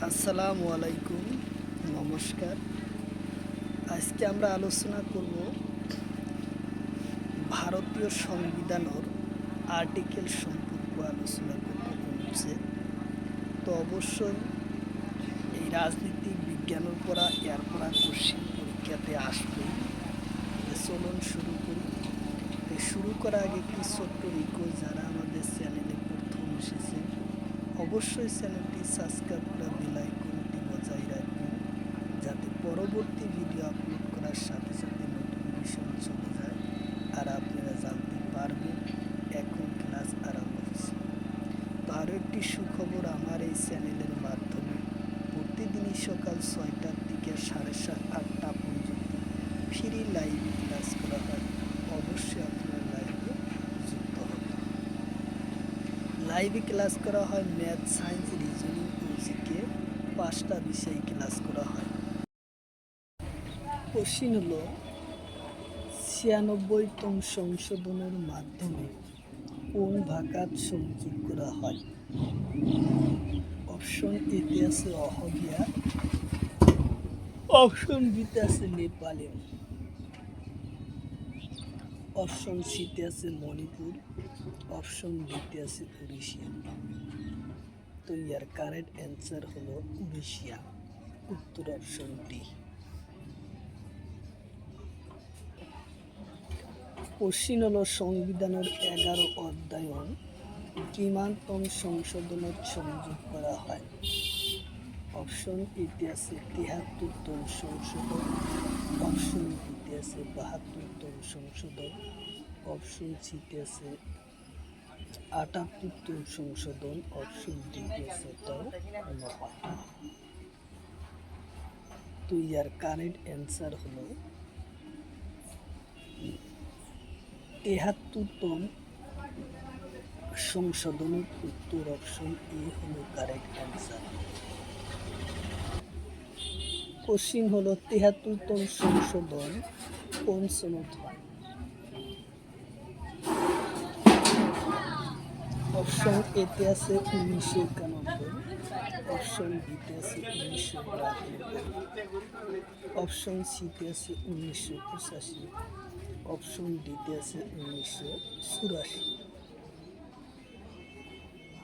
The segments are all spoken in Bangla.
আসসালামু আলাইকুম, নমস্কার। আজকে আমরা আলোচনা করব ভারতীয় সংবিধানের আর্টিকেল সম্পর্কে আলোচনা করব অনুচ্ছেদ। তো অবশ্যই এই রাজনীতি বিজ্ঞানের পড়া এর পড়া কোশ্চিন পরীক্ষাতে আসবে। চলুন শুরু করি। শুরু করার আগে একটি ছোট্ট রিকোয়েস্ট, যারা আমাদের চ্যানেলে প্রথম এসেছেন অবশ্যই চ্যানেলটি সাবস্ক্রাইব করে বেল আইকনটি বজায় রাখবেন, যাতে পরবর্তী ভিডিও আপলোড করার সাথে সাথে নোটিফিকেশন চলে যায় আর আপনারা জানতে পারবেন এখন ক্লাস আরম্ভ হচ্ছে। তো আরও একটি সুখবর, আমার এই চ্যানেলের মাধ্যমে প্রতিদিনই সকাল 6টার থেকে 7:30-8টা পর্যন্ত ফ্রি লাইভে ক্লাস করা হয়। অবশ্যই আপনারা লাইভে যুক্ত হবেন। লাইভে ক্লাস করা হয় ম্যাথ, সায়েন্স, রিজনিং ও জিকে 5টা বিষয়ে ক্লাস করা হয়। কোশ্চিন হলো 96তম সংশোধনের মাধ্যমে কোন ভাষাত সংযোগ করা হয়? অপশন এতে আছে অহমিয়া, অপশন বিতে আছে নেপালি, অপশন সিতে আছে মণিপুর, অপশন ডিতে আছে উড়িষ্যা। তো ইয়ার কারেক্ট অ্যান্সার হলো উড়িষ্যা, উত্তর অপশন ডি। কোশ্চিন হলো সংবিধানের 11 অধ্যায়ন কিমানতম সংশোধনের সংযোগ করা হয়? অপশন এতে আছে 73তম সংশোধন, অপশন বিতে আছে 72তম সংশোধন, অপশন সিতে আছে 78তম সংশোধন, অপশন ডিতে আছে 59। তো ইয়ার কারেক্ট অ্যান্সার হলো 73তম সংশোধনের উত্তর অপশন এ হলো কারেক্ট অ্যান্সার। কোশ্চিন হলো 73তম সংশোধন কোন সনদ হয়? অপশন এতে আছে 1991, অপশন বিতে আছে 1992, অপশন সিতে আছে 1985, অপশন ডিতে আছে 1984।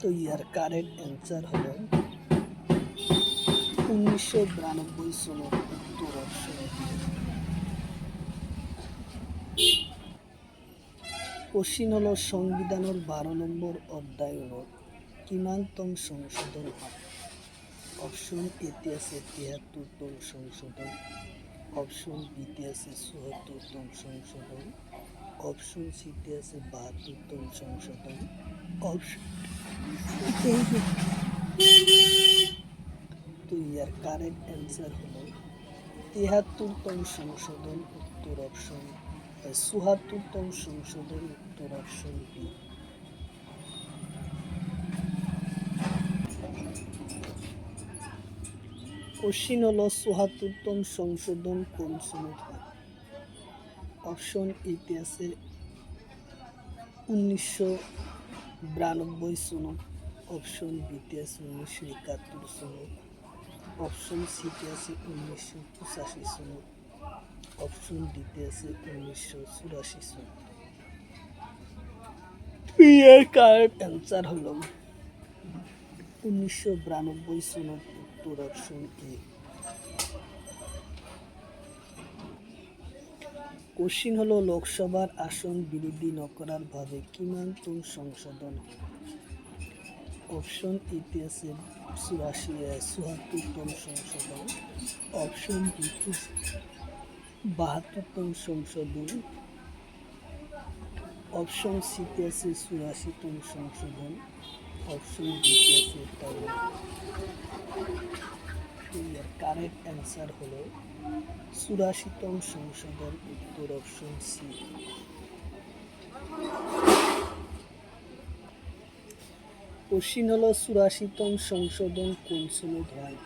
তো ইয়ার কারেক্ট অ্যান্সার হলো 1992 সনদ, উত্তর অপশন ডি। কোশ্চিন হলো সংবিধানের 12 নম্বর অধ্যায়নের কিমানতম সংশোধন হয়? অপশন এতে আছে 73তম সংশোধন, অপশন বিতে আছে 74তম সংশোধন, অপশন সিতে আছে 72তম সংশোধন, অপশন। তো ইয়ার কারেক্ট অ্যান্সার হলো 73তম সংশোধন, উত্তর অপশন 74তম সংশোধন, উত্তর অপশন বি। কোশ্চিন হলো 74তম সংশোধন কোন সনদ হয়? অপশন এতে আছে 1992 সনদ, অপশন বিতে আছে 1971 সনদ, অপশন সিতে আছে 1985 সনদ, অপশন ডিতে আছে 1984 সনদ। এর কারেক্ট অ্যান্সার হলো 1992 সনদ, উত্তর অপশন এ। কোশ্চিন হলো লোকসভার আসন বৃদ্ধি ন করার ভাবে কিমানতম সংশোধন হয়? অপশন এতে আছে 74তম সংশোধন, অপশন বিতে 72তম সংশোধন, অপশন সিতে আছে 84তম সংশোধন, অপশন ডিতে আছে 53। এর কারেক্ট অ্যান্সার হলো 84তম সংশোধন, উত্তর অপশন সি। কোশ্চিন হলো 84তম সংশোধন কোন সনদ হয়?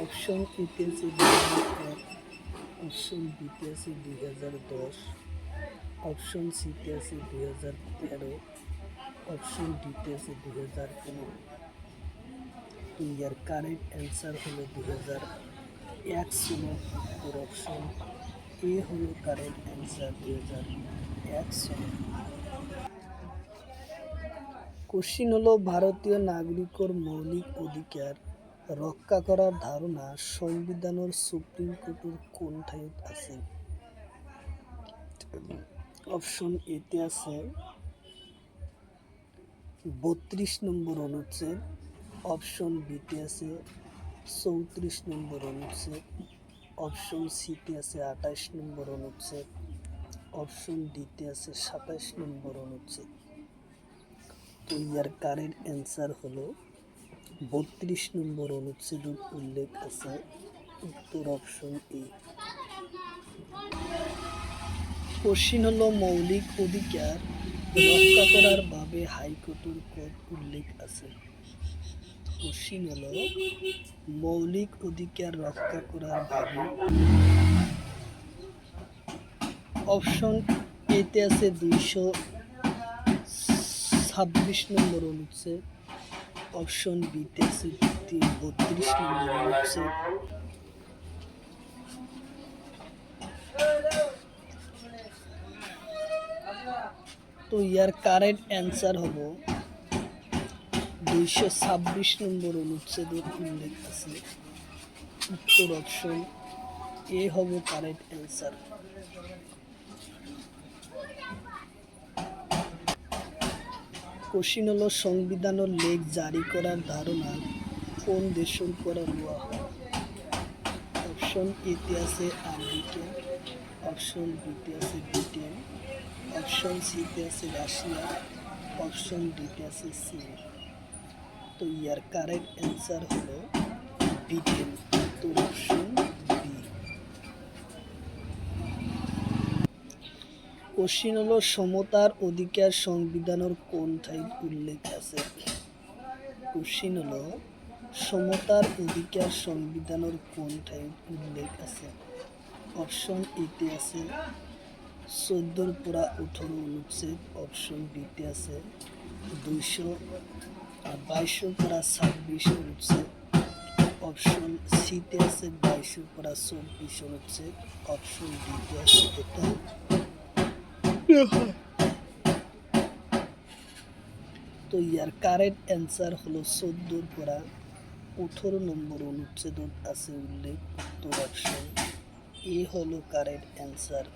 অপশন এতে আছে 2001, অপশন বিতে আছে 2010, অপশন সিতে আছে 2013, অপশন ডিতে আছে 2015। তো ইয়ার কারেক্ট অ্যান্সার হলো 2001 ছিল উত্তর অপশন এ হলো কারেক্ট অ্যান্সার 2001 সালে। কোশ্চিন হলো ভারতীয় নাগরিকর মৌলিক অধিকার রক্ষা করার ধারণা সংবিধানের সুপ্রিম কোর্টের কোন ঠাইত আছে? অপশন এতে আছে 32 নম্বর অনুচ্ছেদ, অপশন বিতে আছে 34 নম্বর অনুচ্ছেদ, অপশন সিতে আছে 28 নম্বর অনুচ্ছেদ, অপশন ডিতে আছে 27 নম্বর অনুচ্ছেদ। তো ইয়ার কারেক্ট অ্যান্সার হলো 32 নম্বর অনুচ্ছেদের উল্লেখ আছে উত্তর অপশন এ। কোশ্চিন হলো মৌলিক অধিকার রক্ষা করার ভাবে হাইকোর্টের কোড উল্লেখ আছে। কোশ্চিন হলো মৌলিক অধিকার রক্ষা করার ভাবে অপশন এতে আছে 226 নম্বর অনুচ্ছেদ, অপশন বিতে আছে 32 নম্বর অনুচ্ছেদ, তো ইয়ার কারেক্ট অ্যান্সার হলো 226 নম্বর অনুচ্ছেদের উল্লেখ আছে উত্তর অপশন এ হবে কারেক্ট অ্যান্সার। কোশ্চিন হলো সংবিধানের লেখ জারি করার ধারণা কোন দেশের উপরে লওয়া হয়? অপশন এতে আছে আমেরিকা, অপশন বিতে আছে ব্রিটেন, অপশন সিতে আছে রাশিয়া, অপশন ডিতে আছে চীন। তো ইয়ার কারেক্ট অ্যান্সার হলো ব্রিটেন, তো অপশন বি। কোশ্চিন হলো সমতার অধিকার সংবিধানের কোন ঠাইত উল্লেখ আছে? কোশ্চিন হলো সমতার অধিকার সংবিধানের কোন ঠাইত উল্লেখ আছে? অপশন এতে আছে 14 18 অনুচ্ছেদ, অপশন বিতে আছে 222 অনুচ্ছেদ, অপশন সিতে আছে 22 অনুচ্ছেদ, অপশন ডিতে আছে এটা। তো ইয়ার কারেক্ট অ্যান্সার হলো 14 নম্বর অনুচ্ছেদ আছে উল্লেখ উত্তর অপশন এ হলো কারেক্ট অ্যান্সার।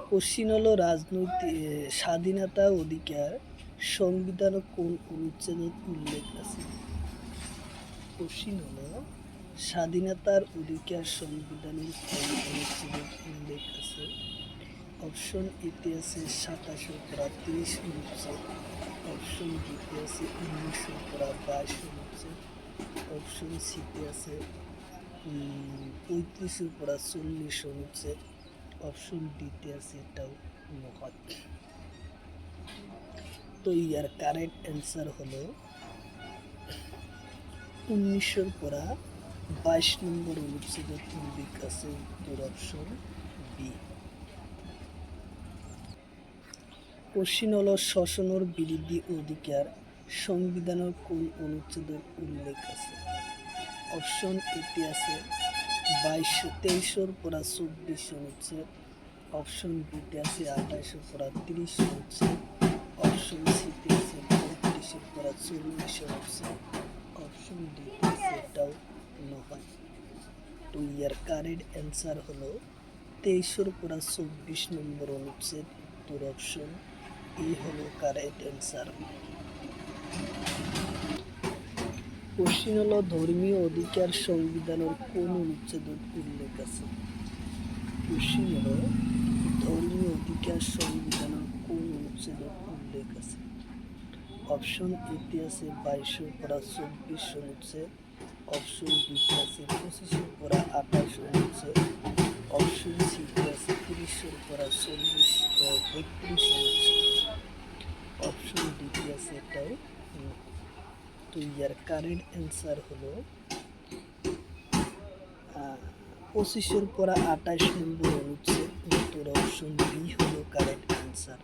কোশ্চিন হলো রাজনৈতিক স্বাধীনতা অধিকার সংবিধান কোন অনুচ্ছেদের উল্লেখ আছে? কোশ্চিন হলো স্বাধীনতার অধিকার সংবিধানের কোন অনুচ্ছেদের উল্লেখ আছে? অপশন এতে আছে 27 অনুচ্ছেদ, অপশন বিতে আছে 1922 অনুচ্ছেদ, অপশন সিতে আছে 35 অনুচ্ছেদ, অপশন ডিতে আছে এটাও নয়। তো ইয়ার কারেক্ট অ্যান্সার হলো 1922 নম্বর অনুচ্ছেদের উল্লেখ আছে উত্তর অপশন বি। কোশ্চিন হলো শোষণের বিরোধী অধিকার সংবিধানের কোন অনুচ্ছেদের উল্লেখ আছে? অপশন এতে আছে 23 অনুচ্ছেদ, অপশন বিতে আছে 28 অনুচ্ছেদ, অপশন সিতে আছে 34 অনুচ্ছেদ, অপশন ডিতে আছে এটাও নয়। তো ইয়ার কারেক্ট অ্যান্সার হলো 23 নম্বর অনুচ্ছেদ উত্তর অপশন এই হলো কারেক্ট অ্যান্সার। কোশ্চিন হলো ধর্মীয় অধিকার সংবিধানের কোন অনুচ্ছেদের উল্লেখ আছে? কোশ্চিন হলো ধর্মীয় অধিকার সংবিধানের কোন অনুচ্ছেদের উল্লেখ আছে? অপশন এতে আছে 22 অনুচ্ছেদ, অপশন বিতে আছে 25 অনুচ্ছেদ, অপশন সিতে আছে 30 অনুচ্ছেদ, অপশন ডিতে আছে এটাও। তো ইয়ার কারেক্ট অ্যান্সার হলো 25 নম্বর অনুচ্ছেদ উত্তর অপশন বি হলো কারেক্ট অ্যান্সার।